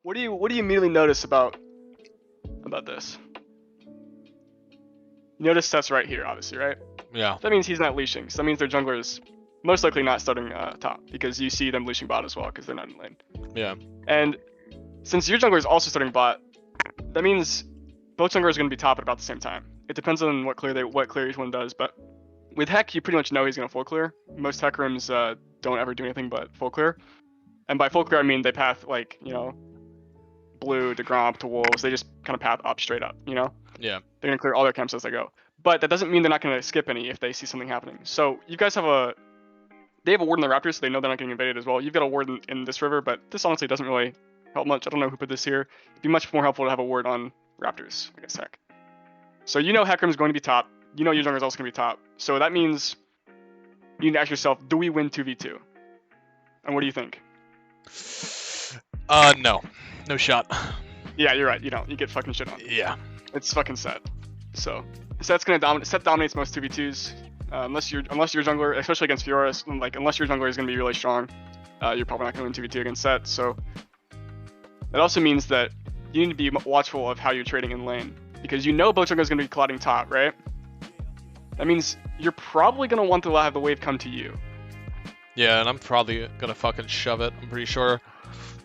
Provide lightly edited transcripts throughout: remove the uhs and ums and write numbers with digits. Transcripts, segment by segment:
what do you immediately notice about this? You notice Seth's right here, obviously, right? Yeah. That means he's not leashing. So that means their jungler is most likely not starting top because you see them leashing bot as well because they're not in lane. Yeah. And since your jungler is also starting bot, that means both junglers are going to be top at about the same time. It depends on what clear each one does, but with Heck, you pretty much know he's going to full clear. Most Heck rooms don't ever do anything but full clear. And by full clear, I mean they path like, you know, blue to Gromp to wolves. They just kind of path up straight up, you know? Yeah. They're going to clear all their camps as they go. But that doesn't mean they're not going to skip any if they see something happening. So you guys have they have a ward in the Raptors, so they know they're not getting invaded as well. You've got a ward in this river, but this honestly doesn't really help much. I don't know who put this here. It'd be much more helpful to have a ward on Raptors, I guess, Heck. So you know Heckram's going to be top. You know your jungler's also going to be top. So that means you need to ask yourself, do we win 2v2? And what do you think? No. No shot. Yeah, you're right. You don't. You get fucking shit on. Yeah. It's fucking Seth. So Seth's gonna dominate. Seth dominates most 2v2s. Unless your jungler, especially against Fiora, like unless your jungler is gonna be really strong, you're probably not gonna win 2v2 against Seth. So that also means that you need to be watchful of how you're trading in lane because you know both junglers gonna be colliding top, right? That means you're probably gonna want to have the wave come to you. Yeah, and I'm probably gonna fucking shove it. I'm pretty sure.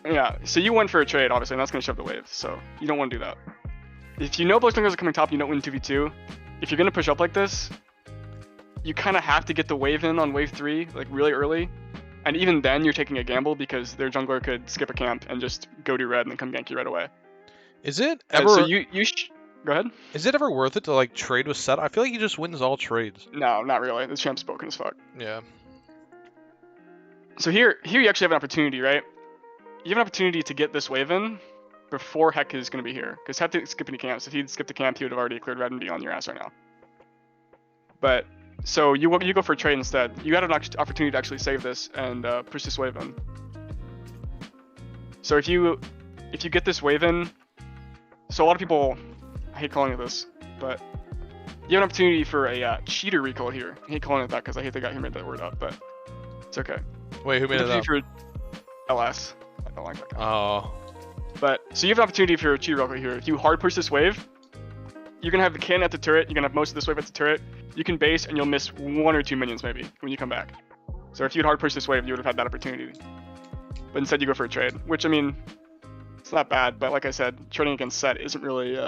Yeah. So you went for a trade, obviously, and that's gonna shove the wave. So you don't want to do that. If you know both junglers are coming top, you don't win 2v2. If you're gonna push up like this, you kind of have to get the wave in on wave 3, like really early. And even then, you're taking a gamble because their jungler could skip a camp and just go to red and then come gank you right away. Is it And ever? so go ahead. Is it ever worth it to like trade with Seth? I feel like he just wins all trades. No, not really. The champ's broken as fuck. Yeah. So here you actually have an opportunity, right? You have an opportunity to get this wave in before Heck is going to be here. Because Heck didn't skip any camps. If he'd skipped a camp, he would have already cleared red and be on your ass right now. But, so you go for a trade instead. You had an opportunity to actually save this and push this wave in. So if you get this wave in, so a lot of people, I hate calling it this, but you have an opportunity for a cheater recall here. I hate calling it that because I hate the guy who made that word up, but it's okay. Wait, who made it up? For LS. I don't like that guy. Oh. But, so you have an opportunity for a cheater recall here. If you hard push this wave, you're going to have the cannon at the turret, you're going to have most of this wave at the turret, you can base and you'll miss 1 or 2 minions maybe when you come back. So if you'd hard push this wave, you would have had that opportunity. But instead you go for a trade, which I mean, it's not bad, but like I said, trading against Set isn't really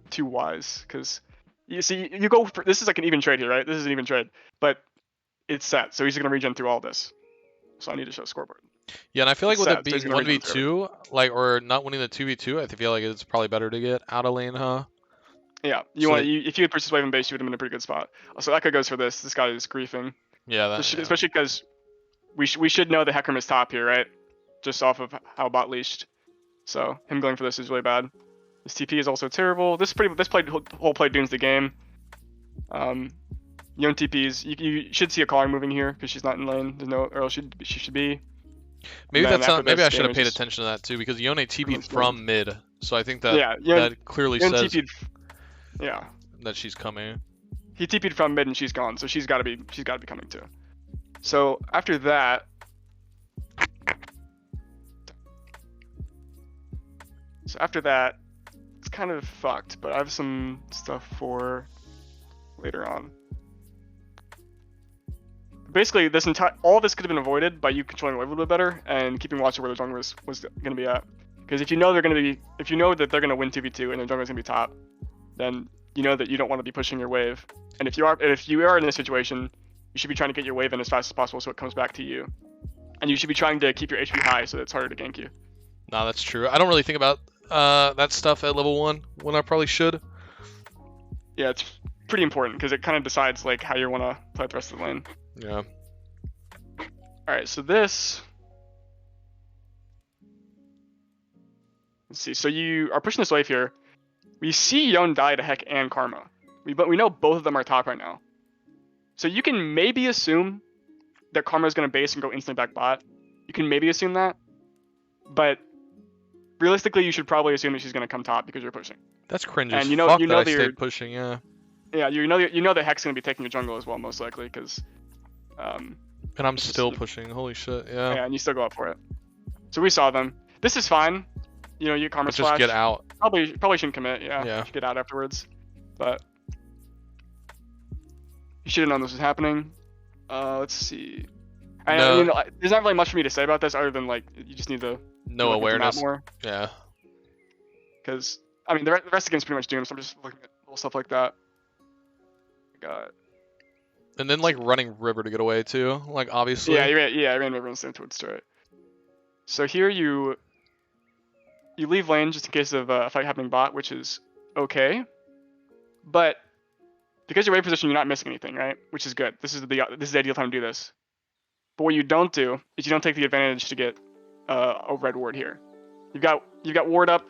too wise, because you see, you go for, this is like an even trade here, right? This is an even trade, but it's Set, so he's going to regen through all this. So I need to show a scoreboard. Yeah, and I feel like with Set, it being so 1v2, like, or not winning the 2v2, I feel like it's probably better to get out of lane, huh? Yeah, if you had pushed this wave in base, you would have been in a pretty good spot. Also, Echo goes for this. This guy is griefing. Yeah, especially because we should know the Hecarim is top here, right? Just off of how bot leashed. So him going for this is really bad. This TP is also terrible. This whole play dooms the game. Yone TPs. You should see a caller moving here because she's not in lane. There's no, or else she should be. Maybe that's not. Maybe I should have paid attention to that too, because Yone TP'd from mid, so I think that that clearly Yone says that she's coming. He TP'd from mid and she's gone, so she's got to be coming too. So after that, it's kind of fucked. But I have some stuff for later on. Basically, all this could have been avoided by you controlling the wave a little bit better and keeping watch of where the jungler was going to be at. Because if you know that they're going to win 2v2 and the jungler's going to be top, then you know that you don't want to be pushing your wave. And if you are in this situation, you should be trying to get your wave in as fast as possible so it comes back to you. And you should be trying to keep your HP high so that it's harder to gank you. No, that's true. I don't really think about that stuff at level 1 when I probably should. Yeah, it's pretty important because it kind of decides like how you want to play the rest of the lane. Yeah. Alright, so this... Let's see, so you are pushing this wave here. We see Yone die to Heck and Karma. But we know both of them are top right now. So you can maybe assume that Karma is going to base and go instantly back bot. You can maybe assume that. But realistically, you should probably assume that she's going to come top because you're pushing. That's cringe and as you know, fuck you know that I stayed pushing, yeah. Yeah, you know that Heck's going to be taking your jungle as well, most likely, because... and I'm still pushing, holy shit, yeah. Yeah, and you still go up for it. So we saw them. This is fine. You know, you karma just slash. Get out. Probably shouldn't commit. Yeah. You should get out afterwards. But you should have known this was happening. Let's see. I mean, there's not really much for me to say about this other than like you just need to know awareness more. Yeah. Because I mean, the rest of the game's pretty much doomed. So I'm just looking at little stuff like that. Got. And then like running river to get away too, like obviously. Yeah, I ran river instead towards turret. So here you leave lane just in case of a fight happening bot, which is okay. But because you're wave position, you're not missing anything, right? Which is good. This is the ideal time to do this. But what you don't do is you don't take the advantage to get a red ward here. You've got ward up.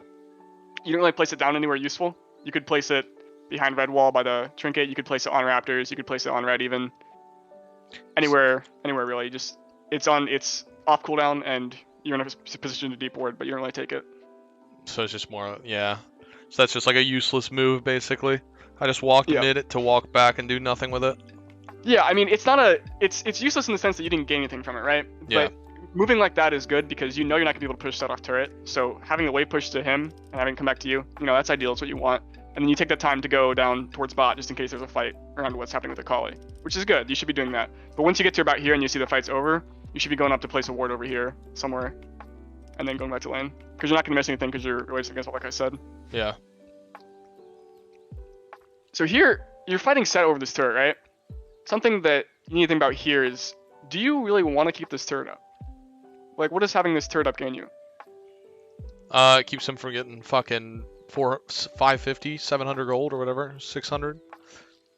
You don't really place it down anywhere useful. You could place it behind red wall by the trinket. You could place it on raptors. You could place it on red even. Anywhere really. Just it's off cooldown and you're in a position to deep ward, but you don't really take it. So it's just more, yeah. So that's just like a useless move basically. I just walked mid to walk back and do nothing with it. Yeah, I mean it's useless in the sense that you didn't gain anything from it, right? Yeah. But moving like that is good because you know you're not gonna be able to push that off turret. So having a wave push to him and having it come back to you, that's ideal. It's what you want. And then you take that time to go down towards bot just in case there's a fight around what's happening with the Kali, which is good. You should be doing that. But once you get to about here and you see the fight's over, you should be going up to place a ward over here somewhere, and then going back to lane because you're not gonna miss anything because you're wasting against, like I said. Yeah. So here you're fighting set over this turret, right? Something that you need to think about here is, do you really want to keep this turret up? Like, what does having this turret up gain you? It keeps him from getting fucking 550, 700 gold or whatever, 600.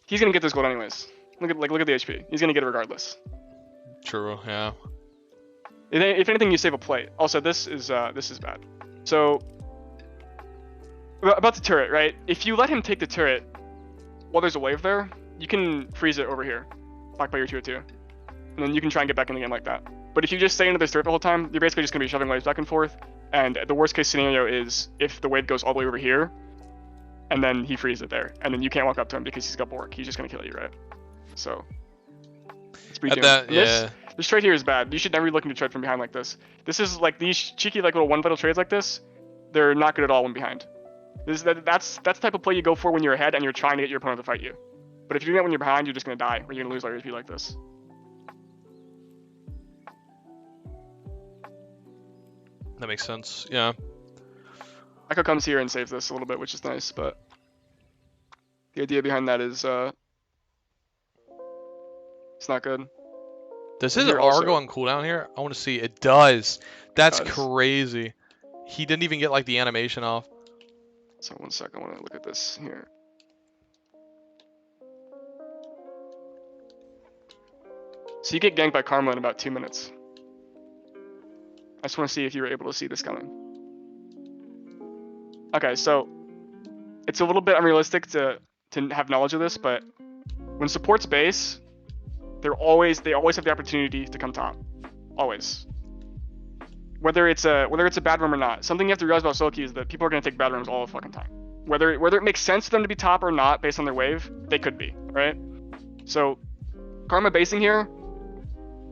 He's gonna get this gold anyways. Look at the HP. He's gonna get it regardless. True. Yeah. If anything, you save a plate. Also, this is bad. So about the turret, right? If you let him take the turret while there's a wave there, you can freeze it over here, blocked by your 202, and then you can try and get back in the game like that. But if you just stay into this turret the whole time, you're basically just gonna be shoving waves back and forth. And the worst case scenario is if the wave goes all the way over here, and then he freezes it there, and then you can't walk up to him because he's got Bork. He's just gonna kill you, right? So it's pretty doomed. This trade here is bad. You should never be looking to trade from behind like this. This is like these cheeky like little one vital trades like this. They're not good at all when behind. That's the type of play you go for when you're ahead and you're trying to get your opponent to fight you. But if you're doing that when you're behind, you're just gonna die, or you're gonna lose all your HP like this. That makes sense. Yeah. Echo comes here and saves this a little bit, which is nice, but the idea behind that is it's not good. Does his R go on cooldown here? I want to see. It does. That's crazy. He didn't even get like the animation off. So 1 sec, I want to look at this here. So you get ganked by Karma in about 2 minutes. I just want to see if you were able to see this coming. Okay, so it's a little bit unrealistic to have knowledge of this, but when supports base, they always have the opportunity to come top, always. Whether it's a bad room or not, something you have to realize about Soki is that people are gonna take bad rooms all the fucking time. Whether it makes sense for them to be top or not based on their wave, they could be, right? So Karma basing here.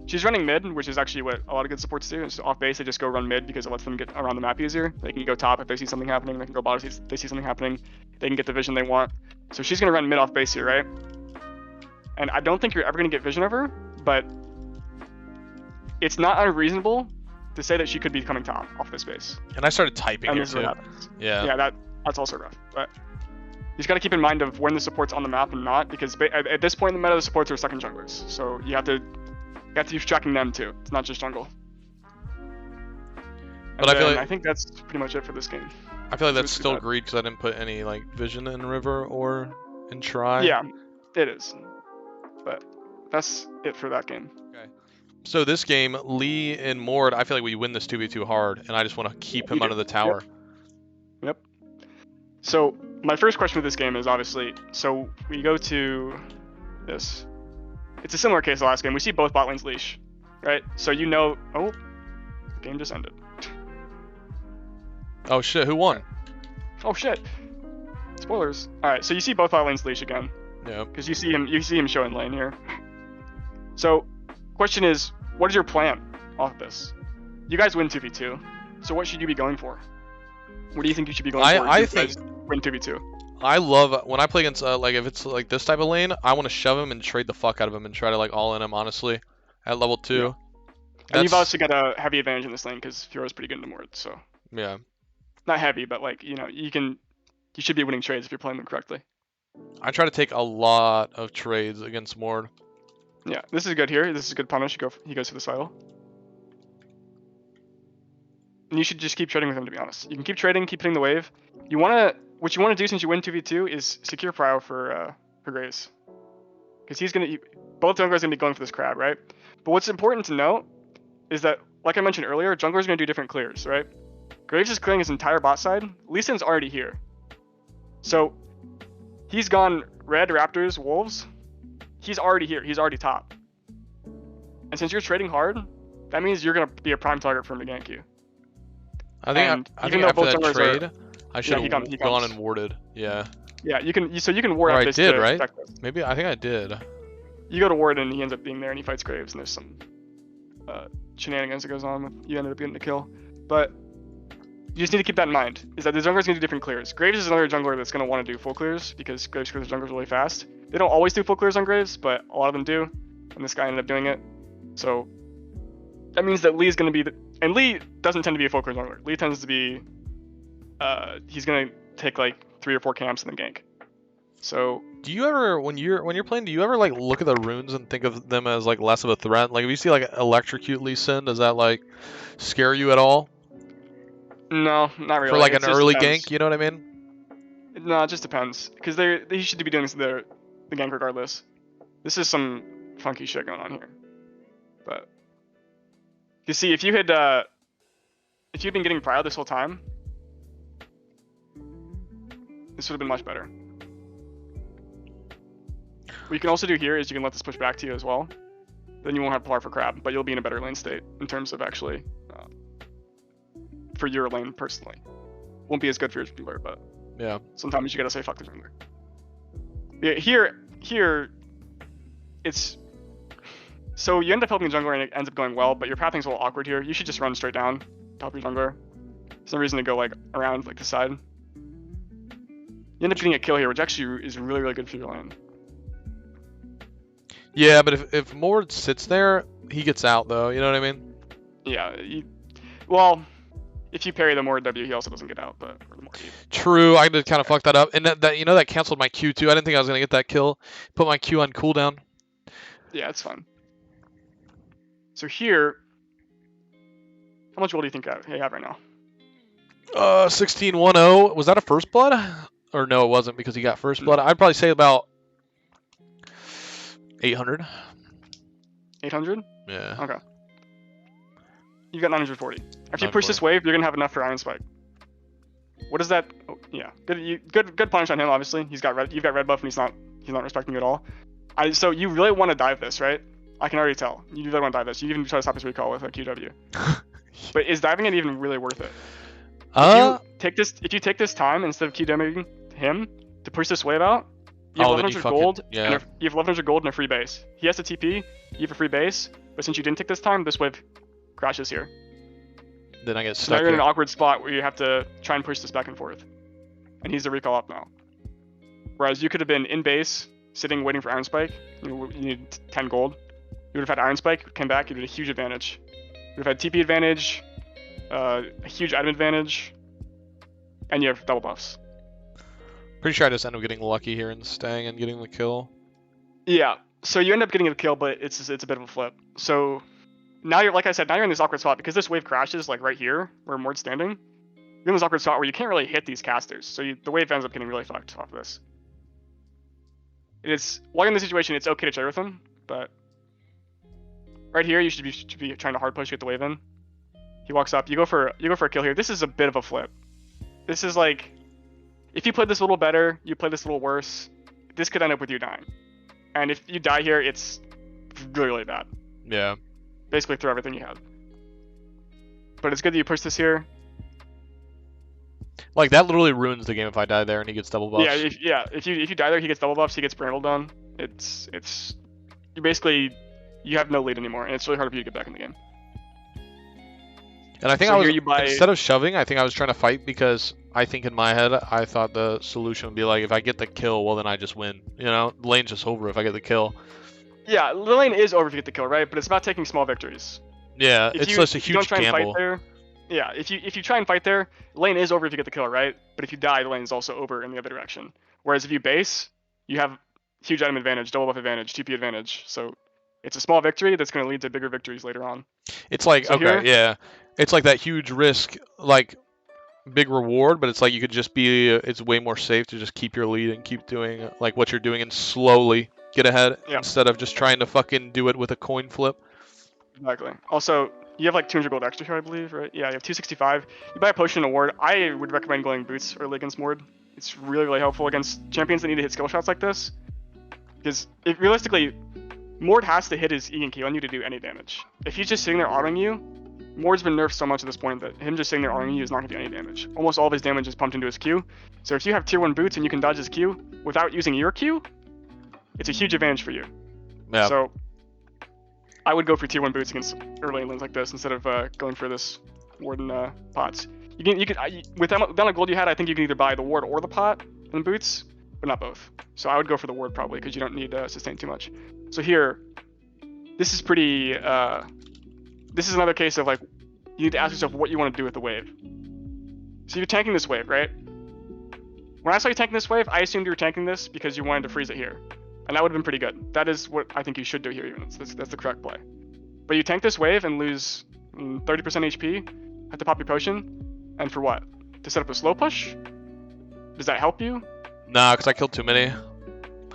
She's running mid, which is actually what a lot of good supports do. It's off base, they just go run mid because it lets them get around the map easier. They can go top if they see something happening. They can go bottom if they see something happening. They can get the vision they want. So she's going to run mid off base here, right? And I don't think you're ever going to get vision of her, but it's not unreasonable to say that she could be coming top off this base. And I started typing and it too. Yeah. Yeah, that's also rough. But you just got to keep in mind of when the support's on the map and not, because at this point in the meta, the supports are second junglers. So you have to keep tracking them too. It's not just jungle. But I think that's pretty much it for this game. I feel like that's still greed because I didn't put any like vision in river or in try. Yeah, it is. But that's it for that game. Okay. So this game, Lee and Mord, I feel like we win this 2v2 hard, and I just want to keep him under the tower. Yep. So my first question with this game is obviously, so we go to this. It's a similar case to the last game. We see both bot lanes leash, right? So oh, the game just ended. Oh shit, who won? Oh shit. Spoilers. Alright, so you see both bot lanes leash again. Yeah. Because you see him showing lane here. So, question is, what is your plan off this? You guys win 2v2, so what should you be going for? What do you think you should be going for? I think win 2v2. I love when I play against like if it's like this type of lane, I want to shove him and trade the fuck out of him and try to like all in him honestly at level 2. Yeah. And you've also got a heavy advantage in this lane because Fiora's pretty good in the Mord, so. Yeah. Not heavy, but like, you know, you should be winning trades if you're playing them correctly. I try to take a lot of trades against Mord. Yeah, this is good here. This is a good punish. He goes for the Sidle. And you should just keep trading with him, to be honest. You can keep trading, keep hitting the wave. What you want to do since you win 2v2 is secure Prio for Graves. Because both junglers gonna be going for this crab, right? But what's important to note is that, like I mentioned earlier, junglers are gonna do different clears, right? Graves is clearing his entire bot side. Lee Sin's already here. So he's gone red, raptors, wolves. He's already here. He's already top. And since you're trading hard, that means you're gonna be a prime target for him to gank you. I think after that trade, I should have gone and warded. Yeah. Yeah, you can ward up I this. did, right? Maybe I think I did. You go to ward and he ends up being there and he fights Graves and there's some shenanigans that goes on with you ended up getting the kill. But you just need to keep that in mind, is that the junglers gonna do different clears. Graves is another jungler that's gonna want to do full clears because Graves clears junglers really fast. They don't always do full clears on Graves, but a lot of them do. And this guy ended up doing it. So that means that Lee's gonna be and Lee doesn't tend to be a full clear jungler. Lee tends to be he's gonna take like 3 or 4 camps and then gank. So do you ever when you're playing, do you ever like look at the runes and think of them as like less of a threat? Like if you see like electrocute Lee Sin, does that like scare you at all? No, not really. For like an early gank, you know what I mean? No, it just depends. Because they should be doing the gank regardless. This is some funky shit going on here. But you see, if you'd been getting Prio this whole time, this would have been much better. What you can also do here is you can let this push back to you as well. Then you won't have Pilar for Crab, but you'll be in a better lane state in terms of actually for your lane personally. Won't be as good for your jungler, but yeah. Sometimes you gotta say fuck the jungler. Yeah, here, it's so you end up helping the jungler and it ends up going well, but your pathing's a little awkward here. You should just run straight down to help your jungler. There's no reason to go like around like the side. You end up getting a kill here, which actually is really, really good for your lane. Yeah, but if Mord sits there, he gets out though. You know what I mean? Yeah. Well, if you parry the Mord W, he also doesn't get out. But true, I did kind of fuck that up, and that you know that canceled my Q too. I didn't think I was gonna get that kill. Put my Q on cooldown. Yeah, it's fun. So here, how much gold do you think you have right now? 1610. Was that a first blood? Or no, it wasn't because he got first blood. I'd probably say about 800. 800? Yeah. Okay. You got 940. After you push this wave, you're gonna have enough for Iron Spike. What is that? Oh, yeah. Good punish on him. Obviously, you've got red buff, and he's not respecting you at all. So you really want to dive this, right? I can already tell. You really want to dive this. You even try to stop his recall with a QW. But is diving it even really worth it? If you take this time instead of QWing him to push this wave out, you have 1100 gold. Yeah. And you have 1100 gold and a free base. He has to TP. You have a free base, but since you didn't take this time, this wave crashes here. Then I get stuck. So now you're in an awkward spot where you have to try and push this back and forth. And he's the recall up now. Whereas you could have been in base, sitting waiting for Iron Spike. You need 10 gold. You would have had Iron Spike, came back, you would have a huge advantage. You would have had TP advantage, a huge item advantage, and you have double buffs. Pretty sure I just end up getting lucky here and staying and getting the kill. Yeah, so you end up getting the kill, but it's a bit of a flip. So now you're, like I said, now you're in this awkward spot because this wave crashes like right here where Mord's standing. You're in this awkward spot where you can't really hit these casters, so the wave ends up getting really fucked off of this. While you're in this situation, it's okay to trade with him, but right here you should be trying to hard push, get the wave in. He walks up, you go for a kill here. This is a bit of a flip. This is like, if you played this a little better, you played this a little worse, this could end up with you dying. And if you die here, it's really, really bad. Yeah. Basically throw everything you had. But it's good that you push this here. Like, that literally ruins the game if I die there and he gets double buffs. Yeah, if you die there, he gets double buffs, he gets Brennel done. You have no lead anymore, and it's really hard for you to get back in the game. And I think So I was, here you buy- instead of shoving, I think I was trying to fight because I think in my head, I thought the solution would be like, if I get the kill, well, then I just win. You know, the lane's just over if I get the kill. Yeah, the lane is over if you get the kill, right? But it's about taking small victories. Yeah, If it's you, just a if you don't huge try gamble. and fight there, yeah, if you try and fight there, lane is over if you get the kill, right? But if you die, the lane is also over in the other direction. Whereas if you base, you have huge item advantage, double buff advantage, TP advantage. So it's a small victory that's going to lead to bigger victories later on. It's like, So okay, here- yeah. It's like that huge risk, like big reward, but it's like you could just be, it's way more safe to just keep your lead and keep doing like what you're doing and slowly get ahead Yeah. instead of just trying to fucking do it with a coin flip. Exactly. Also, you have like 200 gold extra here, I believe, right? Yeah, you have 265. You buy a potion and a ward. I would recommend going boots early against Mord. It's really, really helpful against champions that need to hit skill shots like this. Because realistically, Mord has to hit his E and Q on you to do any damage. If he's just sitting there autoing you, Mord's been nerfed so much at this point that him just sitting there autoing you is not going to do any damage. Almost all of his damage is pumped into his Q. So if you have tier 1 boots and you can dodge his Q without using your Q, it's a huge advantage for you. Yeah. So I would go for tier 1 boots against early lanes like this instead of going for this ward and pots. With the amount of gold you had, I think you can either buy the ward or the pot and boots, but not both. So I would go for the ward probably because you don't need sustain too much. So here, this is pretty. This is another case of like you need to ask yourself what you want to do with the wave. So you're tanking this wave, right? When I saw you tanking this wave, I assumed you were tanking this because you wanted to freeze it here. And that would have been pretty good. That is what I think you should do here, even. That's the correct play. But you tank this wave and lose 30% HP, have to pop your potion, and for what? To set up a slow push? Does that help you? Nah, because I killed too many.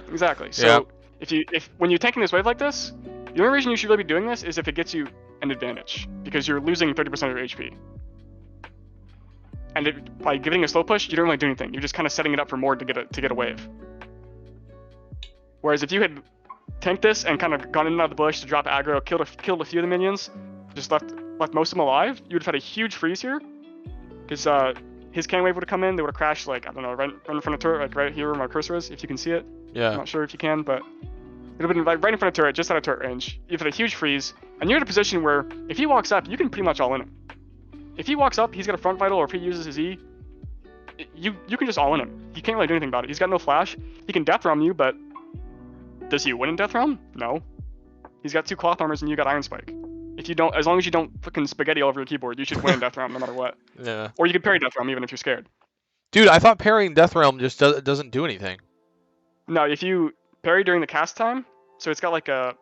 Exactly. So if when you're tanking this wave like this, the only reason you should really be doing this is if it gets you an advantage, because you're losing 30% of your HP. And by giving a slow push, you don't really do anything. You're just kind of setting it up for more to get a wave. Whereas if you had tanked this and kind of gone in and out of the bush to drop aggro, killed a few of the minions, just left most of them alive, you would have had a huge freeze here. Because his can wave would have come in, they would have crashed like, I don't know, right in front of turret, like right here where my cursor is, if you can see it. Yeah. I'm not sure if you can, but it would have been like right in front of turret, just out of turret range. You've had a huge freeze, and you're in a position where if he walks up, you can pretty much all in him. If he walks up, he's got a front vital, or if he uses his E, you can just all in him. You can't really do anything about it. He's got no flash. He can death realm you, but does he win in death realm? No. He's got 2 cloth armors and you got iron spike. If you don't, as long as you don't fucking spaghetti all over your keyboard, you should win in death realm no matter what. Yeah. Or you can parry death realm even if you're scared. Dude, I thought parrying Death Realm just doesn't do anything. No, if you parry during the cast time, so it's got like a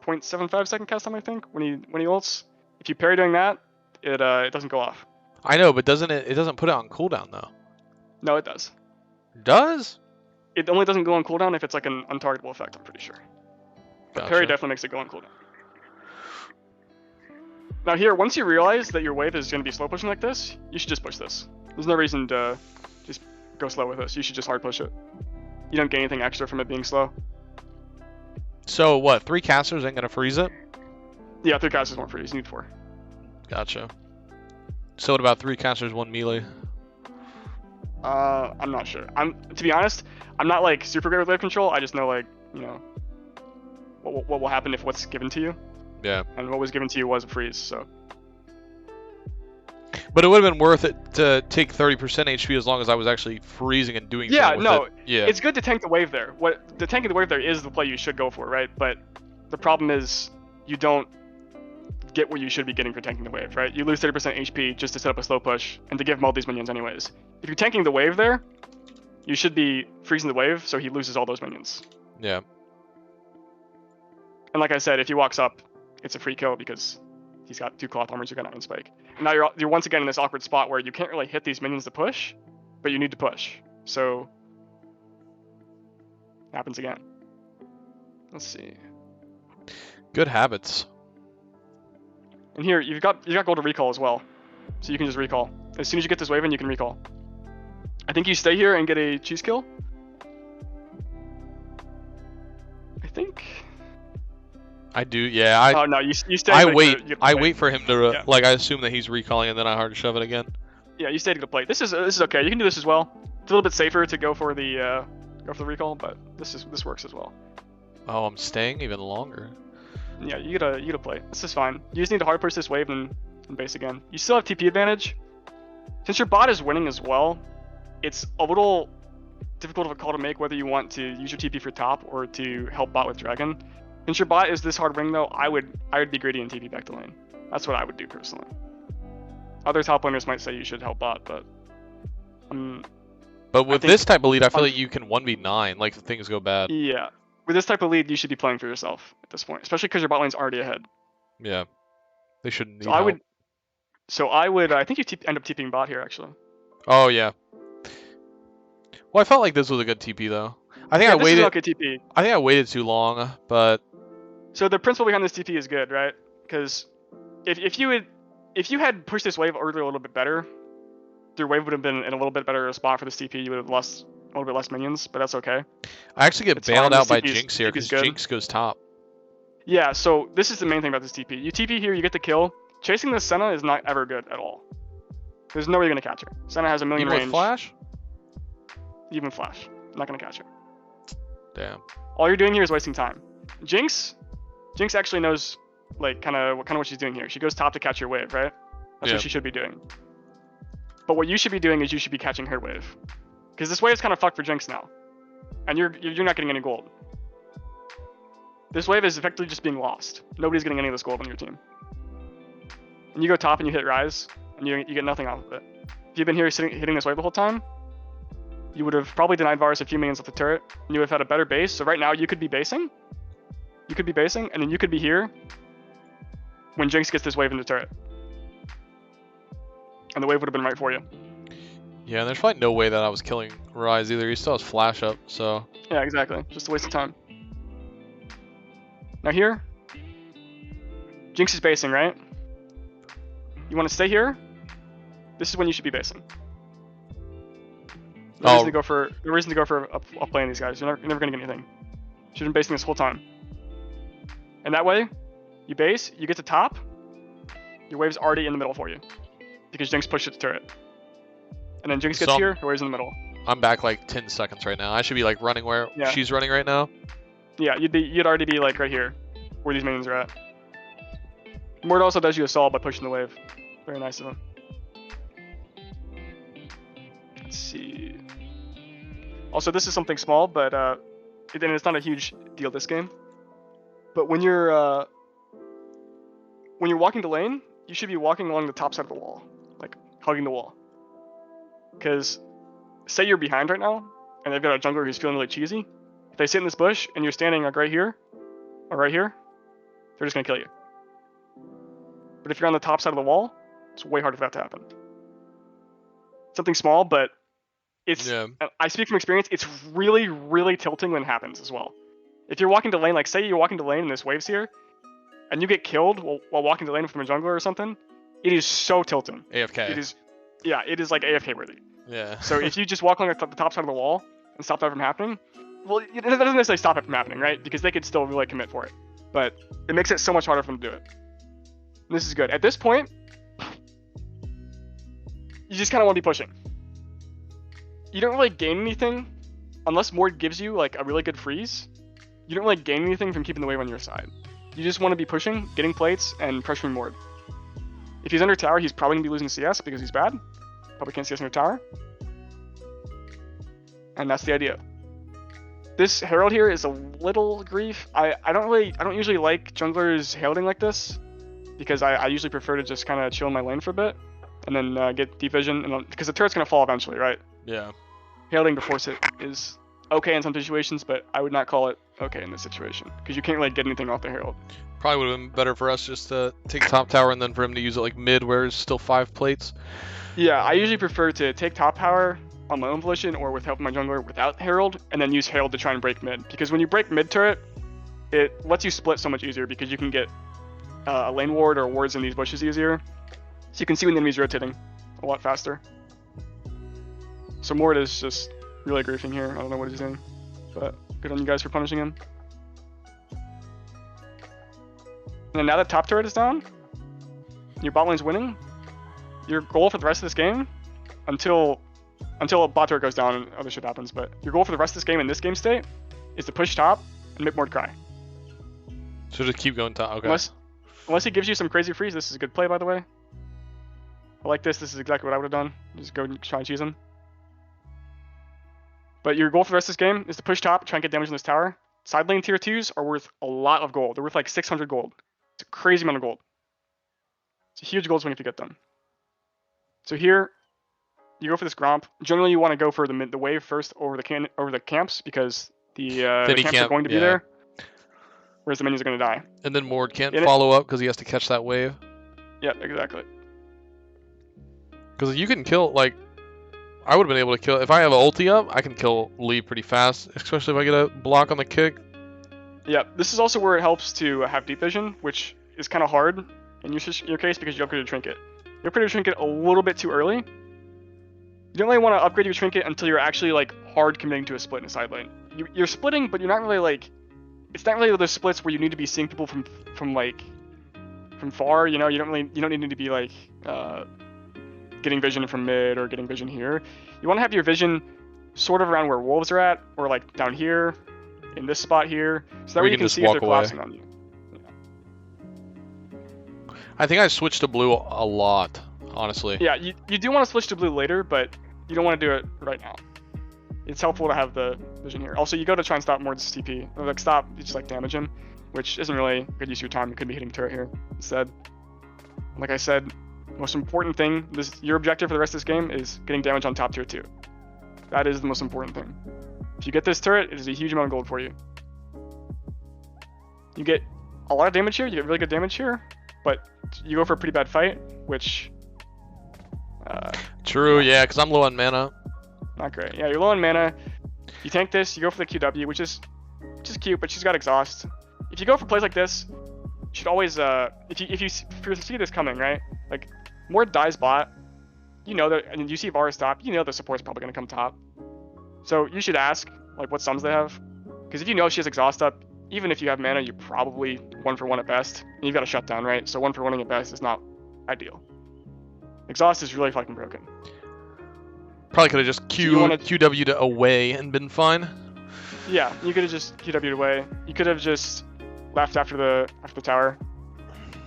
0.75 second cast time, I think, when he ults. If you parry during that, it doesn't go off. I know, but doesn't it doesn't put it on cooldown though? No, it does. Does? It only doesn't go on cooldown if it's like an untargetable effect, I'm pretty sure. But Gotcha. parry definitely makes it go on cooldown. Now here, once you realize that your wave is going to be slow pushing like this, you should just push this. There's no reason to just go slow with this. You should just hard push it. You don't gain anything extra from it being slow. So what? 3 casters ain't gonna freeze it? Yeah, 3 casters won't freeze. You need 4. Gotcha. So what about 3 casters, 1 melee? I'm not sure. To be honest, I'm not like super great with wave control. I just know like, you know, what will happen if what's given to you. Yeah. And what was given to you was a freeze, so. But it would have been worth it to take 30% HP as long as I was actually freezing and doing something with it. Yeah. It's good to tank the wave there. The tanking the wave there is the play you should go for, right? But the problem is you don't get what you should be getting for tanking the wave, right? You lose 30% HP just to set up a slow push and to give him all these minions anyways. If you're tanking the wave there, you should be freezing the wave so he loses all those minions. Yeah. And like I said, if he walks up, it's a free kill because he's got 2 cloth armors, you got iron spike. And now you're once again in this awkward spot where you can't really hit these minions to push, but you need to push. So happens again. Let's see. Good habits. And here you've got gold to recall as well, so you can just recall as soon as you get this wave in. You can recall. I think you stay here and get a cheese kill. I think. I do, yeah. Oh no, you stay. I like, wait. to I play. wait for him to Yeah. like. I assume that he's recalling and then I hard shove it again. Yeah, you stay to the plate. This is okay. You can do this as well. It's a little bit safer to go for the recall, but this works as well. Oh, I'm staying even longer. Yeah, you gotta play. This is fine. You just need to hard push this wave and and base again. You still have TP advantage. Since your bot is winning as well, it's a little difficult of a call to make whether you want to use your TP for top or to help bot with Dragon. Since your bot is this hard wing though, I would be greedy and TP back to lane. That's what I would do personally. Other top laners might say you should help bot, but But with this type of lead, I feel like you can 1v9, like if things go bad. Yeah. With this type of lead, you should be playing for yourself at this point, especially because your bot lane's already ahead. Yeah. They shouldn't need So help. I would, I think you end up TPing bot here, actually. Oh, yeah. Well, I felt like this was a good TP, though. I think Yeah, I waited. This is not good TP. I think I waited too long, but So the principle behind this TP is good, right? Because if you had pushed this wave earlier a little bit better, your wave would have been in a little bit better spot for this TP. You would have lost a little bit less minions, but that's okay. I actually get It's bailed fine, out by TP is Jinx here because good. Jinx goes top. Yeah, so this is the main thing about this TP. You TP here, you get the kill. Chasing this Senna is not ever good at all. There's no way you're gonna catch her. Senna has a million Even range. with flash? Even flash. Not gonna catch her. Damn. All you're doing here is wasting time. Jinx actually knows like kind of what she's doing here. She goes top to catch your wave, right? That's what she should be doing. But what you should be doing is you should be catching her wave, because this wave is kind of fucked for Jinx now, and you're not getting any gold. This wave is effectively just being lost. Nobody's getting any of this gold on your team. And you go top and you hit Rise, and you get nothing off of it. If you've been here hitting this wave the whole time, you would have probably denied Varus a few minions off the turret, and you would have had a better base. So right now you could be basing. You could be basing, and then you could be here when Jinx gets this wave in the turret. And the wave would have been right for you. Yeah, and there's probably no way that I was killing Rise either. He still has flash up, so. Yeah, exactly. Just a waste of time. Now here, Jinx is basing, right? You want to stay here? This is when you should be basing. No reason to go for a play on these guys. You're never gonna get anything. Should have been basing this whole time. And that way, you base, you get to top, your wave's already in the middle for you, because Jinx pushed its turret. And then Jinx gets here, her wave's in the middle. I'm back like 10 seconds right now. I should be like running where she's running right now. Yeah, you'd already be like right here, where these minions are at. Mort also does you a solid by pushing the wave. Very nice of him. Let's see. Also, this is something small, but it's not a huge deal this game. But when you're walking to lane, you should be walking along the top side of the wall, like hugging the wall. Because say you're behind right now, and they've got a jungler who's feeling really cheesy. If they sit in this bush and you're standing like right here, or right here, they're just gonna kill you. But if you're on the top side of the wall, it's way harder for that to happen. Something small, but it's. Yeah. I speak from experience. It's really, really tilting when it happens as well. If you're walking to lane, like say you're walking to lane and this wave's here, and you get killed while walking to lane from a jungler or something, it is so tilting. AFK. It is. Yeah, it is like AFK worthy. Yeah. So if you just walk along the top side of the wall and stop that from happening, well, it doesn't necessarily stop it from happening, right? Because they could still really commit for it. But it makes it so much harder for them to do it. And this is good. At this point, you just kind of want to be pushing. You don't really gain anything unless Mord gives you like a really good freeze. You don't really gain anything from keeping the wave on your side. You just want to be pushing, getting plates, and pressuring Mord. If he's under tower, he's probably going to be losing CS because he's bad. Probably can't CS under tower. And that's the idea. This Herald here is a little grief. I don't usually like junglers heralding like this, because I usually prefer to just kind of chill in my lane for a bit, and then get deep vision, and because the turret's gonna fall eventually, right? Yeah. Heralding to force it is okay in some situations, but I would not call it okay in this situation, because you can't really get anything off the Herald. Probably would have been better for us just to take top tower and then for him to use it like mid, where there's still 5 plates. Yeah, I usually prefer to take top tower on my own volition or with help of my jungler without Herald, and then use Herald to try and break mid. Because when you break mid turret, it lets you split so much easier, because you can get a lane ward or wards in these bushes easier. So you can see when the enemy's rotating a lot faster. So Mord is just really griefing here. I don't know what he's doing, but good on you guys for punishing him. And then now that top turret is down, your bot lane's winning, your goal for the rest of this game, until a bot turret goes down and other shit happens, but your goal for the rest of this game in this game state is to push top and make Mord cry. So just keep going top, okay. Unless he gives you some crazy freeze. This is a good play, by the way. But like this is exactly what I would have done. Just go and try and cheese him. But your goal for the rest of this game is to push top, try and get damage on this tower. Side lane tier 2s are worth a lot of gold. They're worth like 600 gold. It's a crazy amount of gold. It's a huge gold swing if you get them. So here, you go for this Gromp. Generally, you want to go for the wave first over the camps because the camps are going to be there, whereas the minions are going to die. And then Mord can't follow up because he has to catch that wave. Yep, exactly. Because you can kill, like, I would have been able to kill, if I have an ulti up, I can kill Lee pretty fast, especially if I get a block on the kick. Yep, this is also where it helps to have deep vision, which is kind of hard in your case because you upgraded Trinket. You upgraded Trinket a little bit too early. You don't really want to upgrade your Trinket until you're actually like hard committing to a split in a side lane. You're splitting, but you're not really like, it's not really those splits where you need to be seeing people from far. You know, you don't need to be like getting vision from mid or getting vision here. You want to have your vision sort of around where wolves are at, or like down here, in this spot here, so that way you can see if they're collapsing on you. Yeah. I think I switched to blue a lot, honestly. Yeah, you do want to switch to blue later, but you don't want to do it right now. It's helpful to have the vision here. Also, you go to try and stop Mord's TP. Or like stop, you just like damage him, which isn't really good use of your time. You could be hitting turret here instead. Like I said, most important thing, your objective for the rest of this game is getting damage on top tier 2. That is the most important thing. If you get this turret, it is a huge amount of gold for you. You get a lot of damage here, you get really good damage here, but you go for a pretty bad fight, which... True, yeah, because I'm low on mana. Not great. Yeah, you're low on mana. You tank this, you go for the QW, which is cute, but she's got exhaust. If you go for plays like this, you should always, if you see this coming, right? Like, Mord dies bot, you know that, and you see Varus top, you know the support's probably going to come top. So you should ask, like, what sums they have. Because if you know she has exhaust up, even if you have mana, you're probably 1-for-1 at best. And you've got a shutdown, right? So 1-for-1ing at best is not ideal. Exhaust is really fucking broken. Probably could have just QW'd away and been fine. Yeah, you could have just QW'd away. You could have just left after the tower.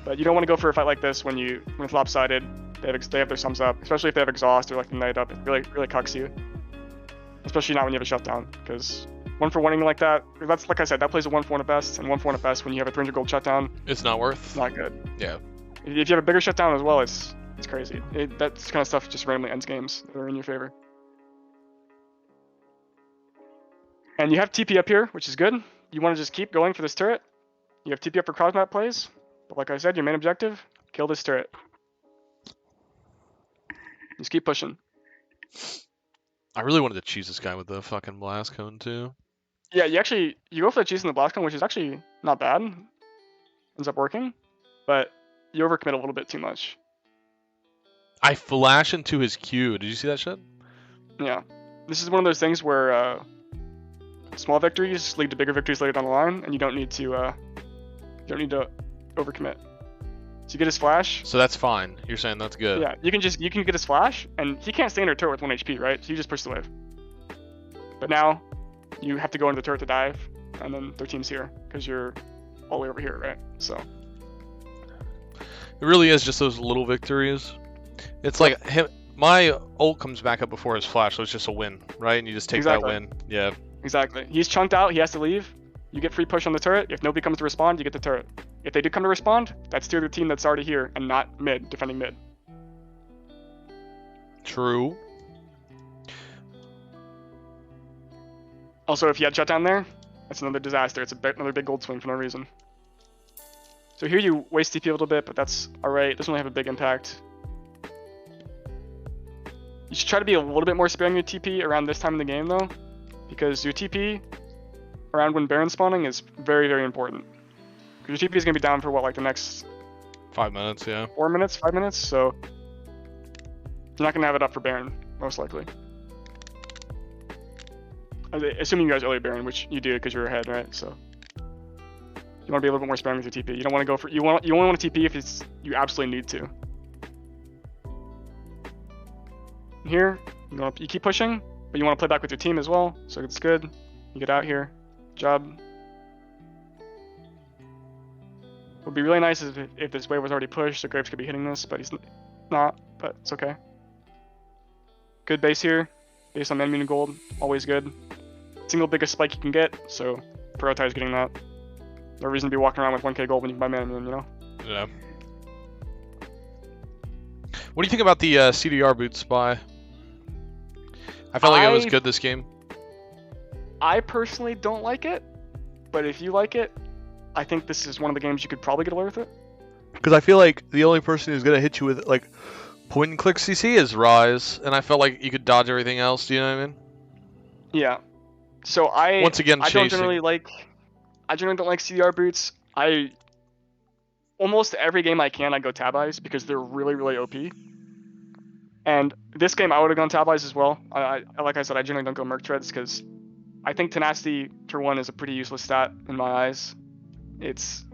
But you don't want to go for a fight like this when it's lopsided. They have their sums up, especially if they have exhaust or like the night up. It really cucks you. Especially not when you have a shutdown, because 1-for-1ing like that, that's like I said, that plays a 1-for-1 at best, and 1-for-1 at best when you have a 300 gold shutdown. It's not worth. It's not good. Yeah. If you have a bigger shutdown as well, it's crazy. That kind of stuff just randomly ends games that are in your favor. And you have TP up here, which is good. You want to just keep going for this turret. You have TP up for cross-map plays, but like I said, your main objective, kill this turret. Just keep pushing. I really wanted to choose this guy with the fucking blast cone too. Yeah, you go for the cheese in the blast cone, which is actually not bad. Ends up working, but you overcommit a little bit too much. I flash into his Q. Did you see that shit? Yeah, this is one of those things where small victories lead to bigger victories later down the line, and you don't need to overcommit. So you get his flash. So that's fine. You're saying that's good. Yeah, you can get his flash, and he can't stay in her turret with 1 HP, right? So you just push the wave. But now you have to go into the turret to dive, and then their team's here because you're all the way over here, right? So it really is just those little victories. It's like my ult comes back up before his flash, so it's just a win, right? And you just take that win. Yeah. Exactly. He's chunked out. He has to leave. You get free push on the turret. If nobody comes to respond, you get the turret. If they do come to respond, that's to the team that's already here and not mid, defending mid. True. Also, if you had shutdown there, that's another disaster. It's another big gold swing for no reason. So here you waste TP a little bit, but that's alright. It doesn't really have a big impact. You should try to be a little bit more sparing your TP around this time in the game, though, because your TP around when Baron spawning is very, very important. Because your TP is going to be down for what, like the next 5 minutes, yeah. 4 minutes, 5 minutes, so you're not going to have it up for Baron, most likely. Assuming you guys early Baron, which you do because you're ahead, right? So you want to be a little bit more sparing with your TP. You don't want to go for you only want to TP if you absolutely need to. Here, you keep pushing, but you want to play back with your team as well, so it's good. You get out here. Job. Would be really nice if this wave was already pushed, so Graves could be hitting this, but he's not. but it's okay. Good base here, based on mana and gold, always good. Single biggest spike you can get, so prioritize getting that. No reason to be walking around with 1k gold when you can buy mana, you know? Yeah. What do you think about the CDR boots buy? I felt like it was good this game. I personally don't like it, but if you like it, I think this is one of the games you could probably get away with it. Because I feel like the only person who's gonna hit you with like point and click CC is Rise, and I felt like you could dodge everything else. Do you know what I mean? Yeah. So Once again, I generally don't like CDR boots. Almost every game I can, I go tab eyes because they're really, really OP. And this game, I would have gone tab eyes as well. Like I said, I generally don't go merc treads because I think tenacity for one is a pretty useless stat in my eyes. It's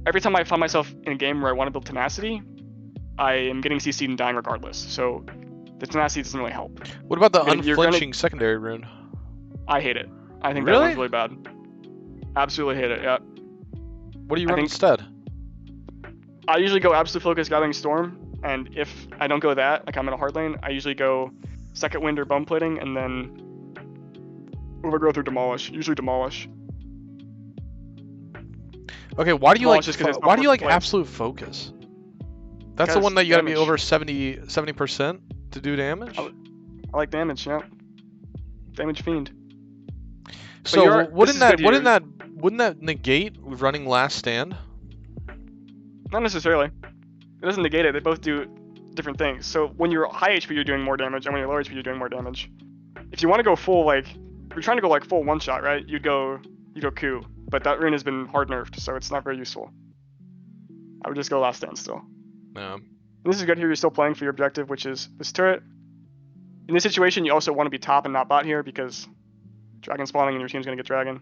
every time I find myself in a game where I want to build tenacity, I am getting CC'd and dying regardless. So the tenacity doesn't really help. What about the unflinching secondary rune? I hate it. I think really? That one's really bad. Absolutely hate it. Yeah. What do you run instead? I usually go Absolute Focus, Gathering Storm, and if I don't go that, like I'm in a hard lane, I usually go Second Wind or Bone Plating, and then Overgrowth or Demolish. Usually Demolish. Okay, why do you Demolish like Absolute Focus? That's the one that you gotta be over 70% to do damage? I like damage, yeah. Damage Fiend. So wouldn't that negate running Last Stand? Not necessarily. It doesn't negate it. They both do different things. So when you're high HP, you're doing more damage, and when you're low HP, you're doing more damage. If you want to go full, like, if you're trying to go like full one shot, right? You'd go Coup, but that rune has been hard nerfed, so it's not very useful. I would just go Last Stand still. No. And this is good here. You're still playing for your objective, which is this turret. In this situation, you also want to be top and not bot here because dragon spawning and your team's gonna get dragon.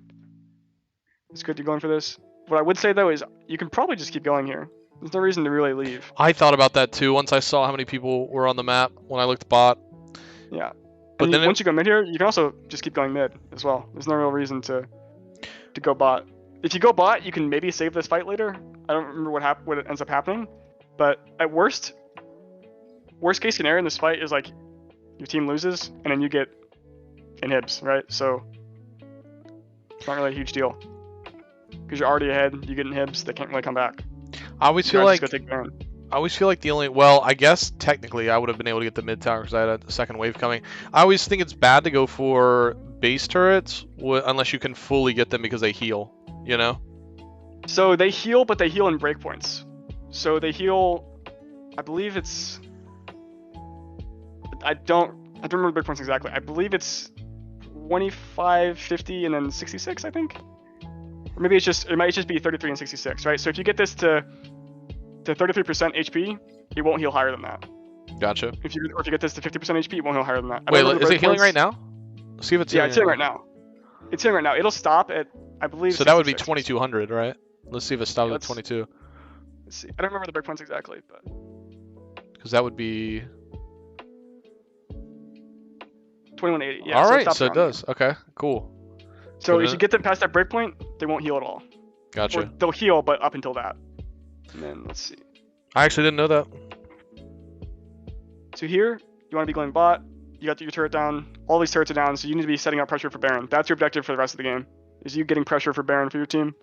It's good you're going for this. What I would say though is you can probably just keep going here. There's no reason to really leave. I thought about that too once I saw how many people were on the map when I looked bot. Yeah. But and then once you go mid here, you can also just keep going mid as well. There's no real reason to go bot. If you go bot, you can maybe save this fight later. I don't remember what ends up happening, but at worst case scenario in this fight is like your team loses and then you get inhibs, right? So it's not really a huge deal because you're already ahead. You get inhibs, they can't really come back. I always feel like the only, well, I guess technically I would have been able to get the mid tower because I had a second wave coming. I always think it's bad to go for base turrets unless you can fully get them because they heal, you know? So they heal, but they heal in breakpoints. So they heal, I believe it's, I don't remember the breakpoints exactly. I believe it's 25, 50, and then 66, I think. Or maybe it might just be 33 and 66, right? So if you get this to 33% HP, it won't heal higher than that. Gotcha. Or if you get this to 50% HP, it won't heal higher than that. Wait, is it healing right now? Let's see if it's healing. Yeah, it's healing right now. It's healing right now. It'll stop at, I believe. So that would be 2200, right? Let's see if it stops at 22. Let's see. I don't remember the breakpoints exactly, but because that would be 2180. Yeah. All right, so it does. Okay, cool. So if you get them past that breakpoint, they won't heal at all. Gotcha. Or they'll heal, but up until that. And then let's see. I actually didn't know that. So here, you want to be going bot. You got your turret down. All these turrets are down, so you need to be setting up pressure for Baron. That's your objective for the rest of the game. Is you getting pressure for Baron for your team,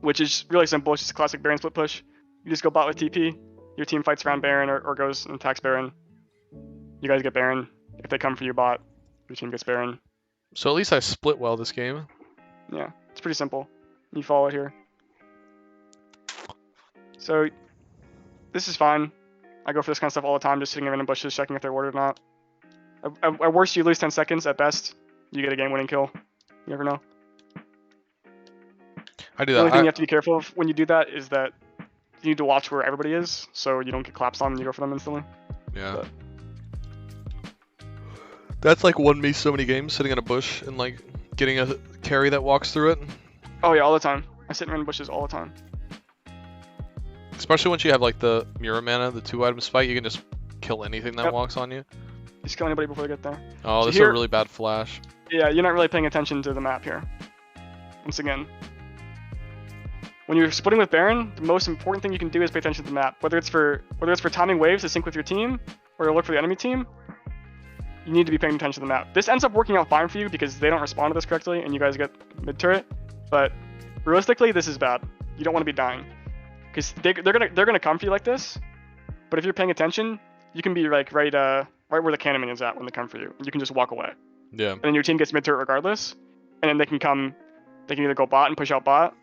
which is really simple. It's just a classic Baron split push. You just go bot with TP. Your team fights around Baron or goes and attacks Baron. You guys get Baron. If they come for your bot, your team gets Baron. So at least I split well this game. Yeah, it's pretty simple. You follow it here. So this is fine. I go for this kind of stuff all the time, just sitting in bushes, checking if they're warded or not. At worst, you lose 10 seconds. At best, you get a game-winning kill. You never know. I do that. The only thing you have to be careful of when you do that is that you need to watch where everybody is, so you don't get collapsed on and you go for them instantly. Yeah. But that's like won me so many games, sitting in a bush and like getting a carry that walks through it. Oh yeah, all the time. I sit in bushes all the time. Especially once you have like the Mirror Mana, the 2-item spike, you can just kill anything that walks on you. Just kill anybody before they get there. Oh, so this is a really bad flash. Yeah, you're not really paying attention to the map here. Once again. when you're splitting with Brennen, the most important thing you can do is pay attention to the map. Whether it's for timing waves to sync with your team, or to look for the enemy team, you need to be paying attention to the map. This ends up working out fine for you because they don't respond to this correctly, and you guys get mid turret. But realistically, this is bad. You don't want to be dying, because they're gonna come for you like this. But if you're paying attention, you can be like right where the cannon is at when they come for you. You can just walk away. Yeah. And then your team gets mid turret regardless, and then they can come. They can either go bot and push out bot,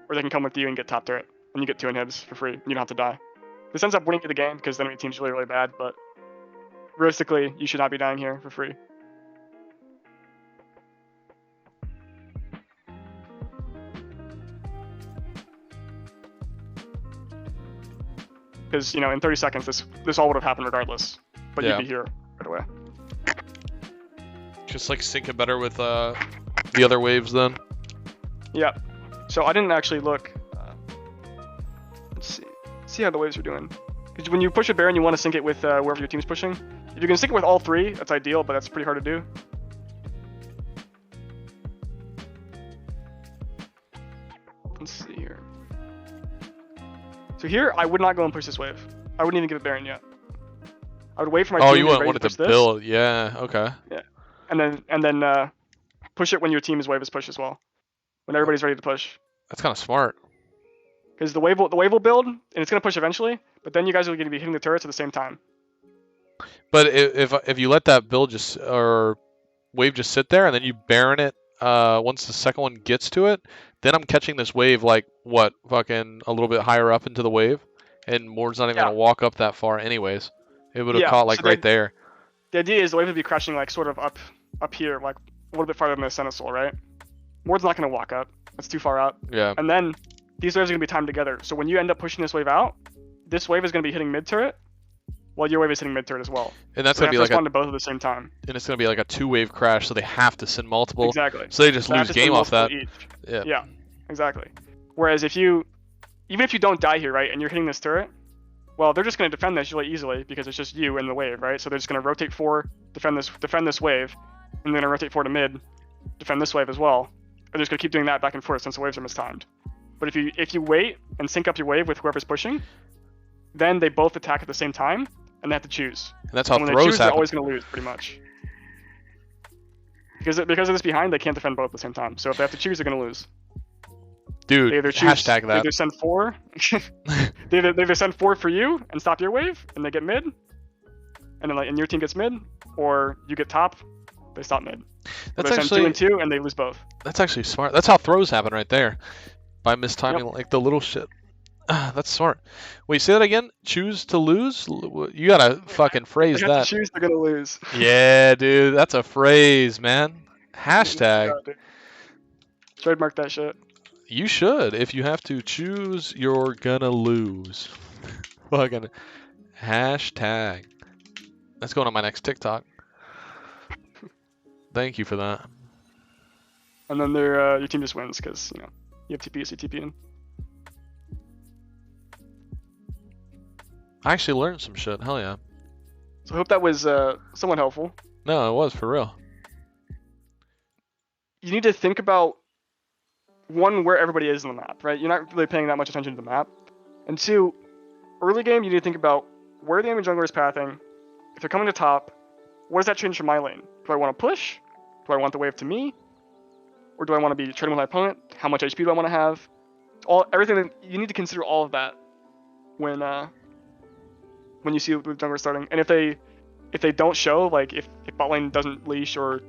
or they can come with you and get top turret, and you get 2 inhibs for free. You don't have to die. This ends up winning you the game because the enemy team's really, really bad, but realistically, you should not be dying here for free. Because, you know, in 30 seconds, this all would have happened regardless, but Yeah. you'd be here right away. Just like sync it better with the other waves then. Yeah. So I didn't actually look. Let's see how the waves are doing. Because when you push a Baron, you want to sync it with wherever your team's pushing. If you can sync it with all 3, that's ideal, but that's pretty hard to do. Let's see here. So here, I would not go and push this wave. I wouldn't even give it Baron yet. I would wait for my team Oh, to you be wouldn't ready want it push to this. build. Yeah. Okay. Yeah. And then push it when your team's wave is pushed as well. When everybody's ready to push. That's kind of smart. Because the wave will build, and it's going to push eventually, but then you guys are going to be hitting the turrets at the same time. But if you let that build or wave just sit there and then you Baron it once the second one gets to it, then I'm catching this wave like what, fucking a little bit higher up into the wave, and Mord's not even gonna walk up that far anyways. It would have caught like right there. The idea is the wave would be crashing like sort of up here, like a little bit farther than the Senesul, right? Mord's not gonna walk up. That's too far up. Yeah. And then these waves are gonna be timed together. So when you end up pushing this wave out, this wave is gonna be hitting mid turret, while your wave is hitting mid turret as well. And that's so gonna be like respond to both at the same time. And it's gonna be like a 2-wave crash, so they have to send multiple. Exactly. So they just They have lose to send game off that. multiple each. Yeah. Yeah, exactly. Whereas even if you don't die here, right, and you're hitting this turret, well, they're just going to defend this really easily because it's just you and the wave, right? So they're just going to rotate 4, defend this wave, and then rotate 4 to mid, defend this wave as well. And they're just going to keep doing that back and forth since the waves are mistimed. But if you wait and sync up your wave with whoever's pushing, then they both attack at the same time, and they have to choose. And that's how and when throws they choose, happen. they're always going to lose, pretty much. Because of this behind, they can't defend both at the same time. So if they have to choose, they're going to lose. Dude, They either choose, hashtag that. They either send 4. they either send 4 for you and stop your wave, and they get mid, and then and your team gets mid, or you get top, they stop mid. That's they actually send 2 and 2, and they lose both. That's actually smart. That's how throws happen right there, by mistiming like the little shit. That's smart. Wait, say that again. Choose to lose. You gotta fucking phrase They have that. to choose, they're gonna lose. Yeah, dude, that's a phrase, man. Hashtag. Yeah, trademark that shit. You should. If you have to choose, you're gonna lose. Fucking hashtag. That's going on my next TikTok. Thank you for that. And then your team just wins because you have TP, so you TP in. I actually learned some shit. Hell yeah. So I hope that was somewhat helpful. No, it was for real. You need to think about, one, where everybody is in the map, right? You're not really paying that much attention to the map. And 2, early game, you need to think about where the enemy jungler is pathing. If they're coming to top, what does that change for my lane? Do I want to push? Do I want the wave to me? Or do I want to be trading with my opponent? How much HP do I want to have? Everything you need to consider all of that when you see the jungler starting. And if they don't show, like if bot lane doesn't leash or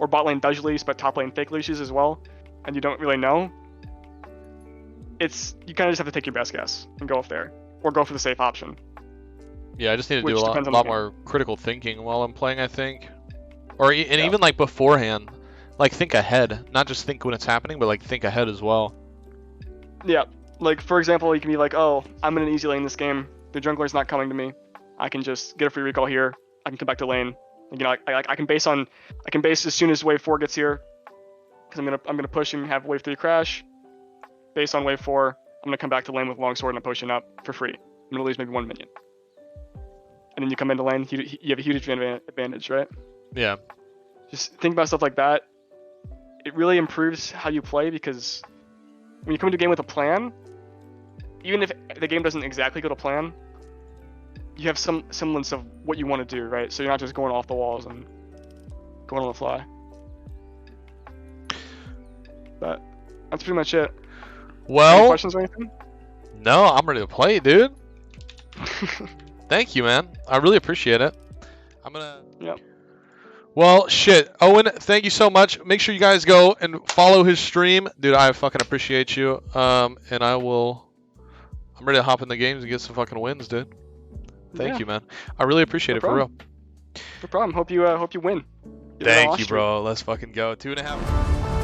bot lane does leash but top lane fake leashes as well, and you don't really know, you kind of just have to take your best guess and go off there, or go for the safe option. Yeah, I just need to do a lot more critical thinking while I'm playing, I think. Even like beforehand, like think ahead, not just think when it's happening, but like think ahead as well. Yeah, like for example, you can be like, oh, I'm in an easy lane this game. The jungler's not coming to me. I can just get a free recall here. I can come back to lane. I can base as soon as wave 4 gets here, because I'm gonna push and have wave 3 crash. Based on wave 4, I'm gonna come back to lane with longsword and a potion up for free. I'm gonna lose maybe 1 minion. And then you come into lane, you have a huge advantage, right? Yeah. Just think about stuff like that. It really improves how you play, because when you come into a game with a plan, even if the game doesn't exactly go to plan, you have some semblance of what you want to do, right? So you're not just going off the walls and going on the fly. But that's pretty much it. Well, any questions or anything? No, I'm ready to play, dude. Thank you, man. I really appreciate it. I'm gonna. Yep. Well, shit, Owen, thank you so much. Make sure you guys go and follow his stream, dude. I fucking appreciate you. And I'm ready to hop in the games and get some fucking wins, dude. Thank you, man. I really appreciate it for real. No problem. Hope you win. Thank you, bro. Let's fucking go. 2.5.